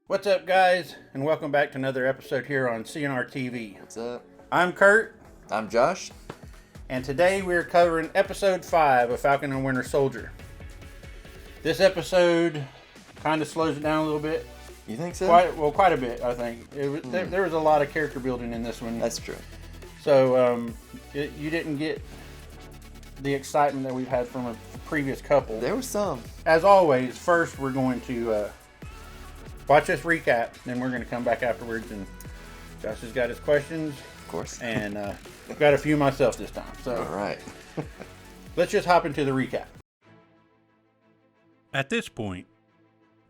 What's up, guys, and welcome back to another episode here on CNR TV. What's up? I'm Kurt, I'm Josh. and today we're covering episode 5 of Falcon and Winter Soldier. This episode kind of slows it down a little bit. You think so? Quite a bit, I think. There was a lot of character building in this one. That's true. So you didn't get the excitement that we've had from a previous couple. There was some. As always, first we're going to watch this recap, then we're going to come back afterwards, and Josh has got his questions. Of course. And I've got a few myself this time. So all right. let's just hop into the recap. At this point,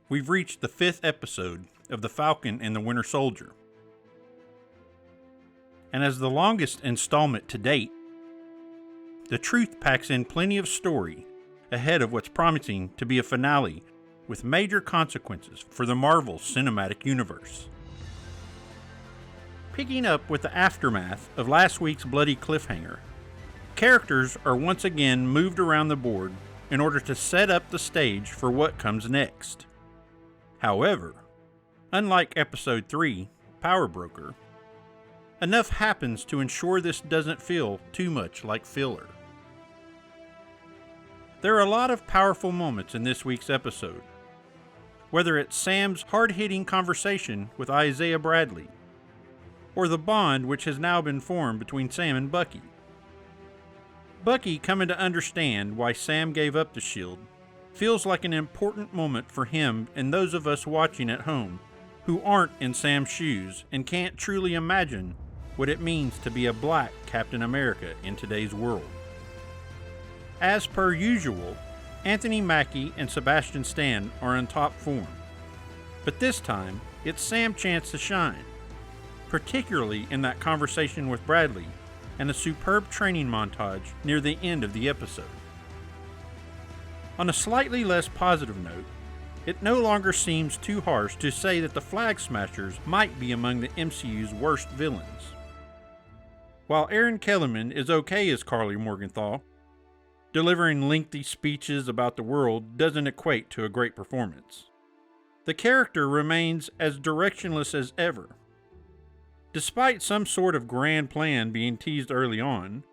we've reached the 5th episode of The Falcon and the Winter Soldier. And as the longest installment to date, the truth packs in plenty of story ahead of what's promising to be a finale with major consequences for the Marvel Cinematic Universe. Picking up with the aftermath of last week's bloody cliffhanger, characters are once again moved around the board in order to set up the stage for what comes next. However, unlike Episode 3, Power Broker, enough happens to ensure this doesn't feel too much like filler. There are a lot of powerful moments in this week's episode, whether it's Sam's hard-hitting conversation with Isaiah Bradley, or the bond which has now been formed between Sam and Bucky. Bucky coming to understand why Sam gave up the shield feels like an important moment for him and those of us watching at home who aren't in Sam's shoes and can't truly imagine what it means to be a black Captain America in today's world. As per usual, Anthony Mackie and Sebastian Stan are in top form, but this time it's Sam's chance to shine, particularly in that conversation with Bradley and a superb training montage near the end of the episode. On a slightly less positive note, it no longer seems too harsh to say that the Flag Smashers might be among the MCU's worst villains. While Erin Kellyman is okay as Carly Morgenthau, delivering lengthy speeches about the world doesn't equate to a great performance. The character remains as directionless as ever. Despite some sort of grand plan being teased early on,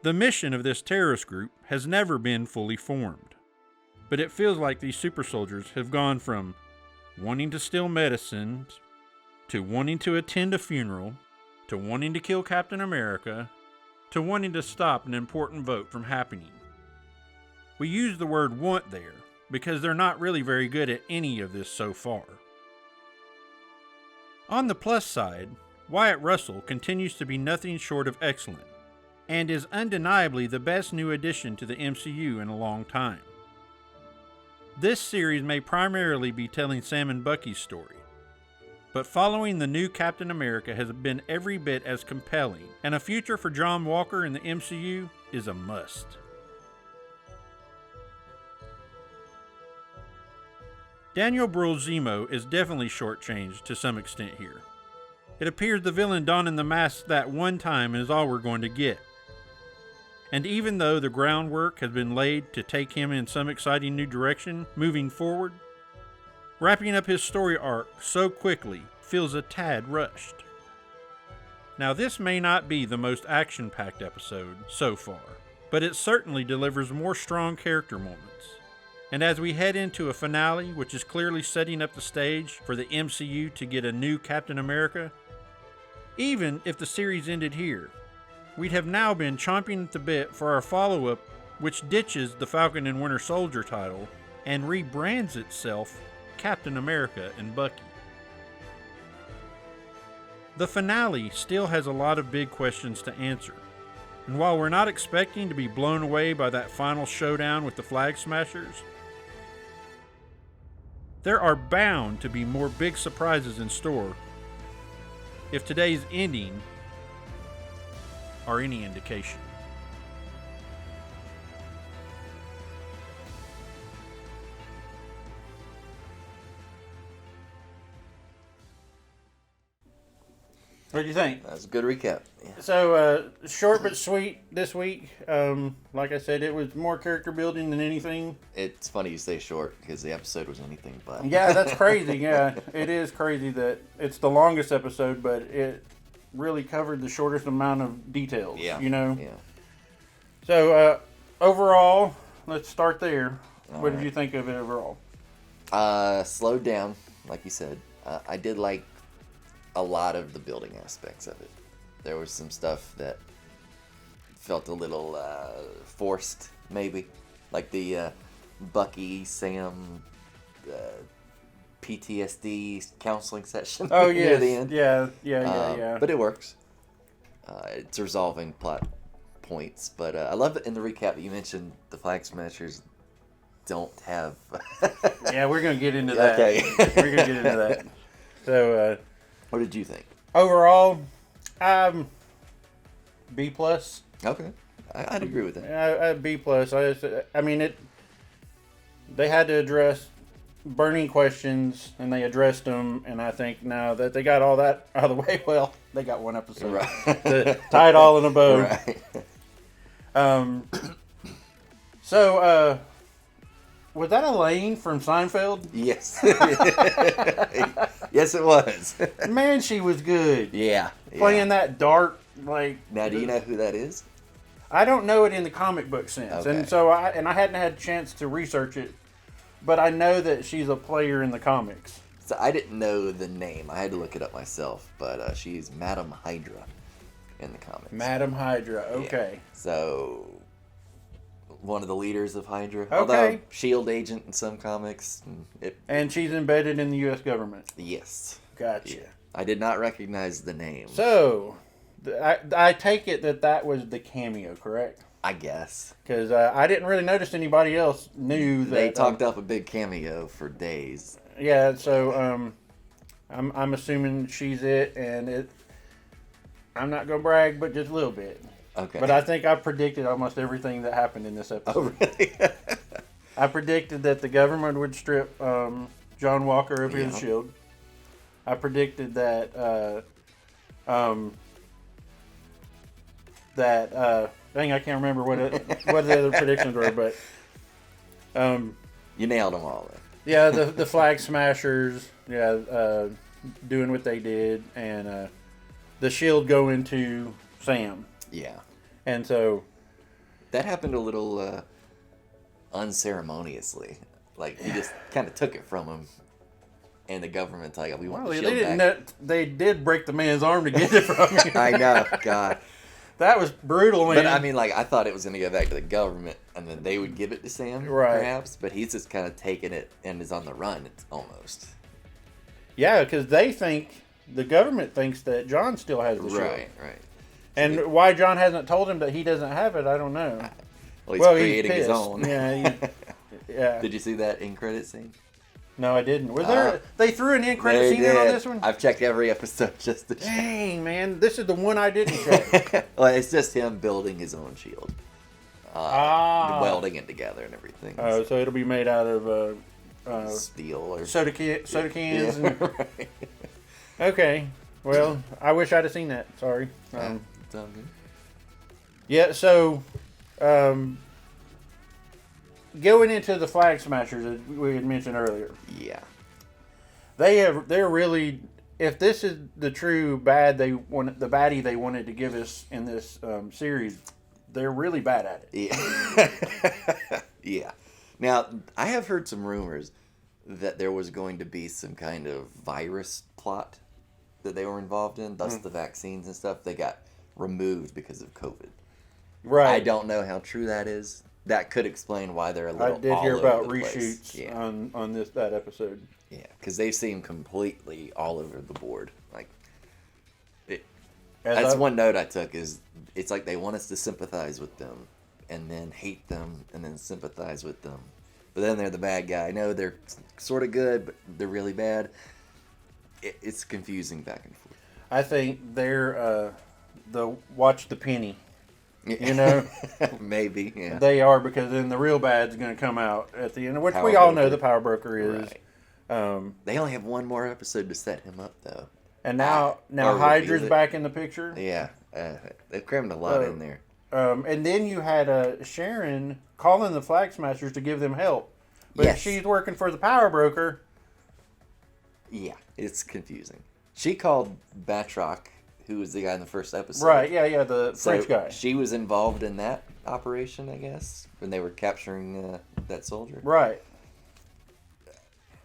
the mission of this terrorist group has never been fully formed. But it feels like these super soldiers have gone from wanting to steal medicines, to wanting to attend a funeral, to wanting to kill Captain America, to wanting to stop an important vote from happening. We use the word want there because they're not really very good at any of this so far. On the plus side, Wyatt Russell continues to be nothing short of excellent, and is undeniably the best new addition to the MCU in a long time. This series may primarily be telling Sam and Bucky's story, but following the new Captain America has been every bit as compelling, and a future for John Walker in the MCU is a must. Daniel Bruhl's Zemo is definitely shortchanged to some extent here. It appears the villain donning the mask that one time is all we're going to get. And even though the groundwork has been laid to take him in some exciting new direction moving forward, wrapping up his story arc so quickly feels a tad rushed. Now, this may not be the most action-packed episode so far, but it certainly delivers more strong character moments. And as we head into a finale which is clearly setting up the stage for the MCU to get a new Captain America, even if the series ended here, we'd have now been chomping at the bit for our follow-up, which ditches the Falcon and Winter Soldier title and rebrands itself Captain America and Bucky. The finale still has a lot of big questions to answer, and while we're not expecting to be blown away by that final showdown with the Flag Smashers, there are bound to be more big surprises in store if today's ending are any indication. What do you think? That's a good recap. So, short but sweet this week. Like I said, it was more character building than anything. It's funny you say short because the episode was anything but. Yeah, that's crazy. Yeah, it is crazy that it's the longest episode, but it really covered the shortest amount of details. Yeah. Yeah. So, overall, let's start there. What right. did you think of it overall? Slowed down, like you said. I did like a lot of the building aspects of it. There was some stuff that felt a little forced, maybe. Like the Bucky, Sam, PTSD counseling session near the end. Yeah. But it works. It's resolving plot points. But I love that in the recap that you mentioned the Flag Smashers don't have... Yeah, we're going to get into that. Okay. We're going to get into that. So, what did you think? overall, B plus. Okay, I'd agree with that. B plus. I mean, they had to address burning questions, and they addressed them. And I think now that they got all that out of the way, well, they got one episode to tie it all in a bow. Right. So, was that Elaine from Seinfeld? Yes. Yes, it was. Man, she was good. Yeah. Playing that dark, like... Now, do you know who that is? I don't know it in the comic book sense. Okay. And so I hadn't had a chance to research it, but I know that she's a player in the comics. So I didn't know the name. I had to look it up myself, but she's Madam Hydra in the comics. Madam Hydra, okay. Yeah. So, one of the leaders of Hydra. Okay. Although, S.H.I.E.L.D. agent in some comics. And she's embedded in the U.S. government. Yes. Gotcha. Yeah. I did not recognize the name. So, I take it that was the cameo, correct? I guess. Because I didn't really notice anybody else knew that. They talked up a big cameo for days. Yeah, so I'm assuming she's it, and I'm not going to brag, but just a little bit. Okay. But I think I predicted almost everything that happened in this episode. Oh, really? I predicted that the government would strip John Walker of his shield. I predicted that dang, I can't remember what the other predictions were, but you nailed them all. Then. Yeah, the Flag Smashers, doing what they did, and the shield going to Sam. Yeah. And so that happened a little unceremoniously. Like, he just kind of took it from him. And the government's like, we want the shield back. They did break the man's arm to get it from him. I know, God. That was brutal, man. But, I mean, like, I thought it was going to go back to the government, and then they would give it to Sam, perhaps. But he's just kind of taking it and is on the run, almost. Yeah, because the government thinks that John still has the shield. Right. And why John hasn't told him that he doesn't have it, I don't know. Well, he's creating his own. Yeah. Did you see that end credit scene? No, I didn't. Was there? They threw an end credit scene in on this one? I've checked every episode just to check. Dang, man. This is the one I didn't check. Well, it's just him building his own shield. Welding it together and everything. Oh, so it'll be made out of steel or soda cans. Yeah, right. Okay. Well, I wish I'd have seen that. Sorry. It's all good. Yeah, so going into the Flag Smashers, as we had mentioned earlier. Yeah. They're really, if this is the true baddie they wanted to give us in this series, they're really bad at it. Yeah. Yeah. Now, I have heard some rumors that there was going to be some kind of virus plot that they were involved in, thus the vaccines and stuff. They got removed because of COVID. Right. I don't know how true that is. That could explain why they're a little. I did all hear over about the place. reshoots on that episode. Yeah, because they seem completely all over the board. Like, that's one note I took is it's like they want us to sympathize with them, and then hate them, and then sympathize with them, but then they're the bad guy. I know they're sort of good, but they're really bad. It's confusing back and forth. I think they're the watch the penny. You know? Maybe, yeah. They are, because then the real bad's going to come out at the end, which we all know the Power Broker is. Right. They only have one more episode to set him up, though. And now Hydra's back in the picture. Yeah. They've crammed a lot in there. And then you had Sharon calling the Flag Smashers to give them help. But Yes. she's working for the power broker. Yeah, it's confusing. She called Batroc, who was the guy in the first episode. Right, yeah, the So French guy. she was involved in that operation, I guess, when they were capturing that soldier. Right.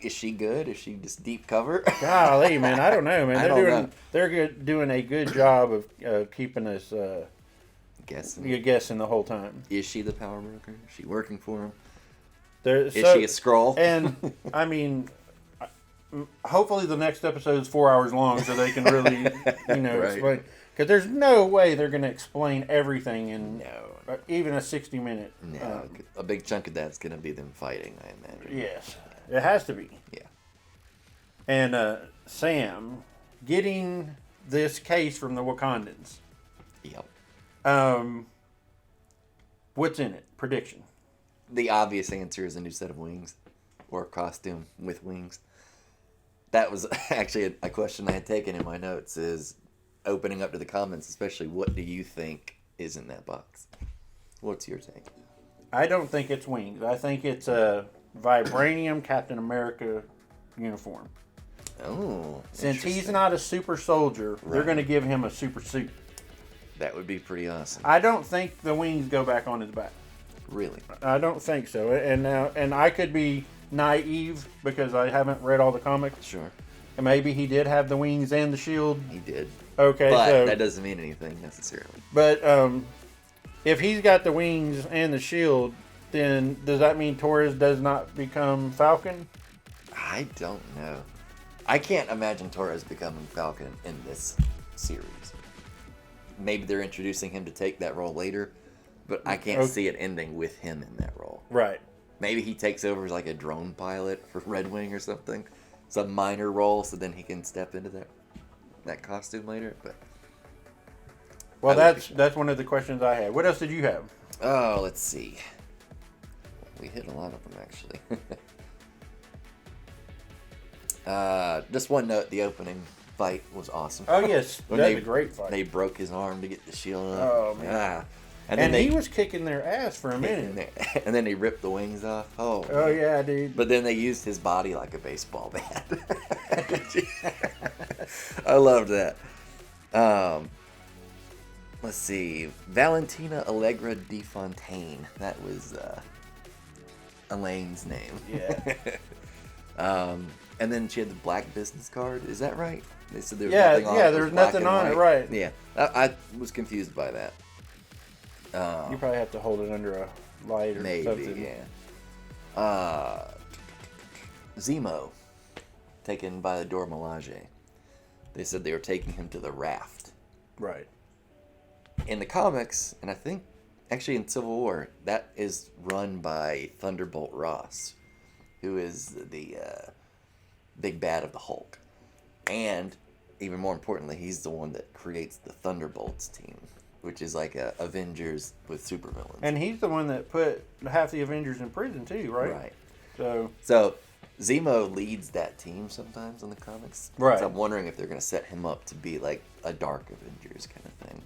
Is she good? Is she just deep cover? Golly, man, I don't know, man. I don't know. They're doing a good job of keeping us Guessing. guessing the whole time. Is she the power broker? Is she working for him? Is Is she a Skrull? And I mean, hopefully the next episode is 4 hours long, so they can really, Right. explain. Because there's no way they're going to explain everything in even a 60-minute. No, a big chunk of that's going to be them fighting, I imagine. Yes, it has to be. Yeah. And Sam getting this case from the Wakandans. Yep. What's in it? Prediction. The obvious answer is a new set of wings, or a costume with wings. That was actually a question I had taken in my notes, is opening up to the comments, especially what do you think is in that box? What's your take? I don't think it's wings. I think it's a vibranium Captain America uniform. Oh, Since he's interesting. not a super soldier, they're Right. going to give him a super suit. That would be pretty awesome. I don't think the wings go back on his back. Really? I don't think so. And I could be naive because I haven't read all the comics. Sure. And maybe he did have the wings and the shield. He did. Okay, But so that doesn't mean anything necessarily. but if he's got the wings and the shield, then does that mean Torres does not become Falcon? I don't know. I can't imagine Torres becoming Falcon in this series. Maybe they're introducing him to take that role later, but I can't see it ending with him in that role. Right. Maybe he takes over as like a drone pilot for Red Wing or something. Some minor role, so then he can step into that costume later. But Well, I would that's one of the questions I had. What else did you have? oh, let's see. We hit a lot of them actually. Just one note: the opening fight was awesome. Oh yes, When that's they- a great fight. They broke his arm to get the shield up. Oh, man. Ah. And and then he was kicking their ass for a minute. and then they ripped the wings off. Oh, Oh man. yeah, dude. But then they used his body like a baseball bat. I loved that. Let's see. Valentina Allegra de Fontaine. That was Elaine's name. Yeah. And then she had the black business card. Is that right? They said there was Yeah, nothing on it. yeah, It there was was black nothing and on it, white. right. Yeah. I was confused by that. You probably have to hold it under a light or Maybe, something. yeah. Zemo, taken by the Dora Milaje. They said they were taking him to the raft. Right. In the comics, and I think actually in Civil War, that is run by Thunderbolt Ross, who is the big bad of the Hulk. And even more importantly, he's the one that creates the Thunderbolts team, which is like a Avengers with supervillains. And he's the one that put half the Avengers in prison too, right? Right. So Zemo leads that team sometimes in the comics. Right. So I'm wondering if they're going to set him up to be like a Dark Avengers kind of thing.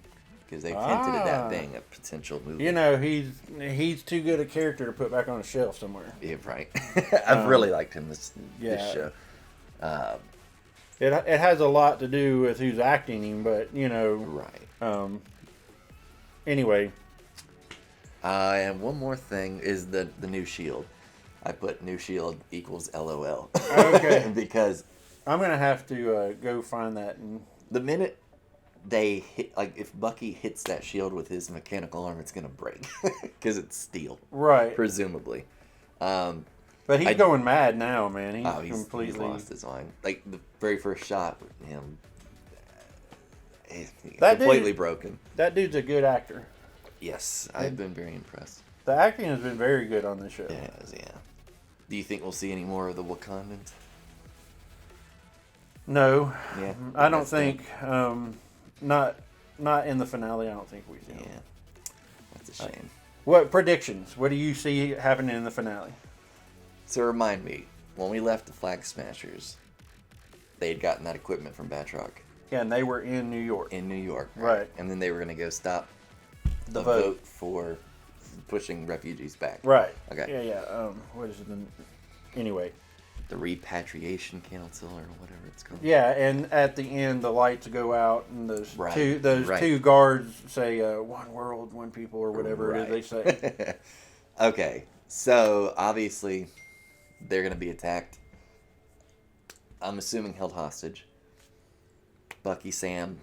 Because they've hinted at that being a potential movie. you know he's too good a character to put back on a shelf somewhere. Yeah, right. I've really liked him this show. It has a lot to do with who's acting him, but Right. Anyway. And one more thing is the new shield. I put new shield equals LOL. Okay. Because I'm gonna have to go find that. And the minute they hit, like if Bucky hits that shield with his mechanical arm, it's gonna break because it's steel, right. presumably. But he's going mad now, man. He's He's completely lost his mind. Like the very first shot with him, he's That completely dude- broken. That dude's a good actor. Yes, I've been very impressed. The acting has been very good on this show. It has, yeah. Do you think we'll see any more of the Wakandans? No, Yeah, I don't that's think. Not in the finale. I don't think we see. Yeah, him. that's a shame. What predictions? What do you see happening in the finale? So remind me, when we left the Flag Smashers, they had gotten that equipment from Batroc, Yeah, and they were in New York. In New York. Right. And then they were going to go stop The a vote. vote for pushing refugees back. Right. Okay. Yeah. What is it? Anyway. The Repatriation Council or whatever it's called. Yeah, and at the end, the lights go out, and those Right. two guards say, "One world, one people," or whatever it is they say. Okay, so obviously they're going to be attacked. I'm assuming held hostage. Bucky, Sam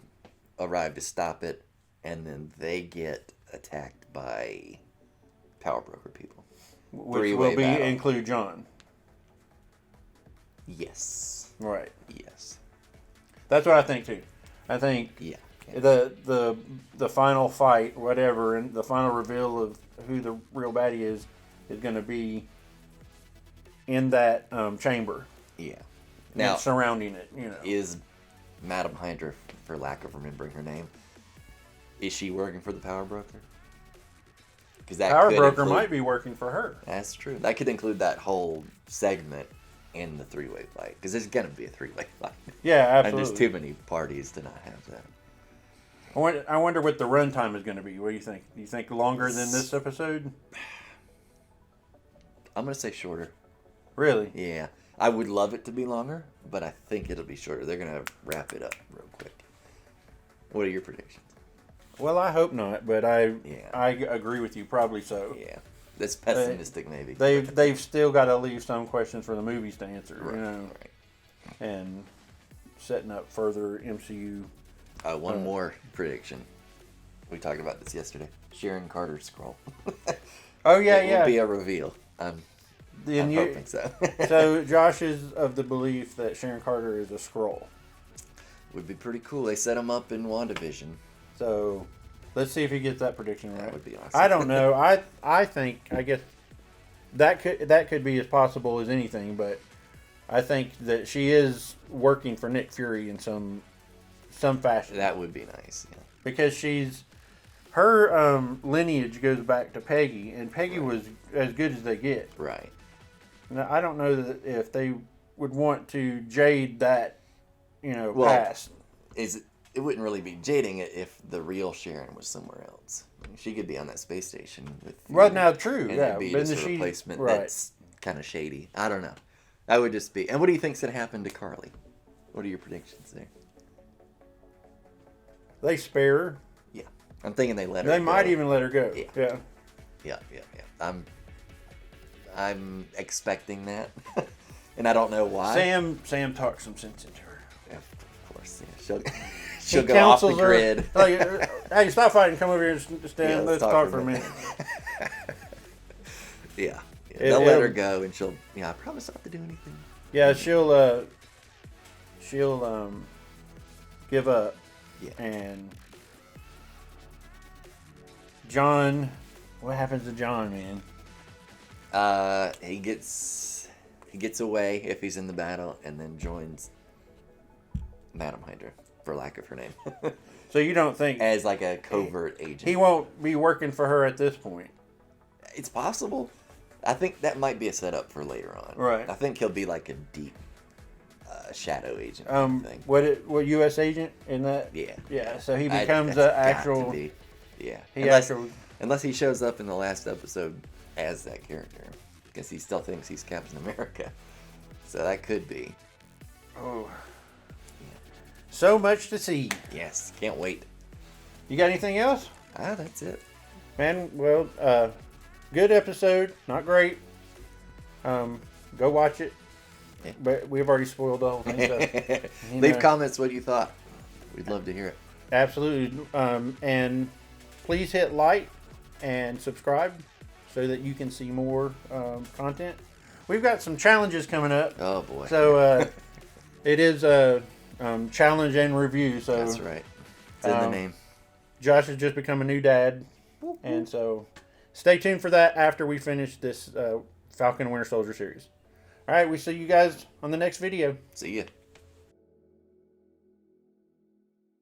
arrive to stop it, and then they get attacked by power broker people. Which will include John. Yes. Right. Yes. That's what I think too. I think the final fight, whatever, and the final reveal of who the real baddie is going to be in that chamber. Yeah. Now, surrounding it, is Madam Hydra, for lack of remembering her name, is she working for the power broker? Because that power broker might be working for her. That's true. That could include that whole segment in the three-way fight, because there's gonna be a three-way fight. Yeah, absolutely. And there's too many parties to not have that. I wonder what the runtime is going to be. What do you think? Do you think longer than this episode? I'm gonna say shorter. Really? Yeah. I would love it to be longer, but I think it'll be shorter. They're gonna wrap it up real quick. What are your predictions? Well, I hope not, but I agree with you. Probably so. Yeah. That's pessimistic, maybe. They've still got to leave some questions for the movies to answer, Right. Right. And setting up further MCU. One more prediction. We talked about this yesterday. Sharon Carter's scroll. Oh yeah, it will be a reveal. I'm hoping so. So Josh is of the belief that Sharon Carter is a Skrull. Would be pretty cool. They set him up in WandaVision. So let's see if he gets that prediction right. That would be awesome. I don't know. I guess that could be as possible as anything, but I think that she is working for Nick Fury in some fashion. That would be nice. Yeah. Because her lineage goes back to Peggy, and Peggy was as good as they get. Right. Now, I don't know that if they would want to jade that, past. It wouldn't really be jading it if the real Sharon was somewhere else. I mean, she could be on that space station with. Right now, true. And yeah, it'd be just a replacement right. That's kind of shady. I don't know. That would just be. And what do you think's gonna happen to Carly? What are your predictions there? They spare her. Yeah, I'm thinking they let her. They might even let her go. Yeah. I'm expecting that, and I don't know why. Sam talks some sense into her. Yeah, of course, yeah. She'll go off the grid. Like, hey, stop fighting. Come over here and stand. Yeah, let's talk for a minute. Yeah. They'll let her go, and she'll. Yeah, I promise not to do anything. Yeah, she'll give up. Yeah. And John, what happens to John, man? He gets away if he's in the battle, and then joins Madam Hydra, for lack of her name. So you don't think as like a covert agent? He won't be working for her at this point. It's possible. I think that might be a setup for later on. Right. I think he'll be like a deep shadow agent. Thing. What U.S. agent in that? Yeah. Yeah. So he becomes an actual. Yeah. Unless he shows up in the last episode as that character, because he still thinks he's Captain America. So that could be. Oh. Yeah. So much to see. Yes. Can't wait. You got anything else? That's it. Man, well, good episode. Not great. Go watch it. Yeah. But we've already spoiled the whole thing. So, leave comments what you thought. We'd love to hear it. Absolutely. And please hit like and subscribe so that you can see more content. We've got some challenges coming up. Oh, boy. So it is a challenge and review. So that's right. It's in the name. Josh has just become a new dad. And so stay tuned for that after we finish this Falcon and Winter Soldier series. All right, we see you guys on the next video. See ya.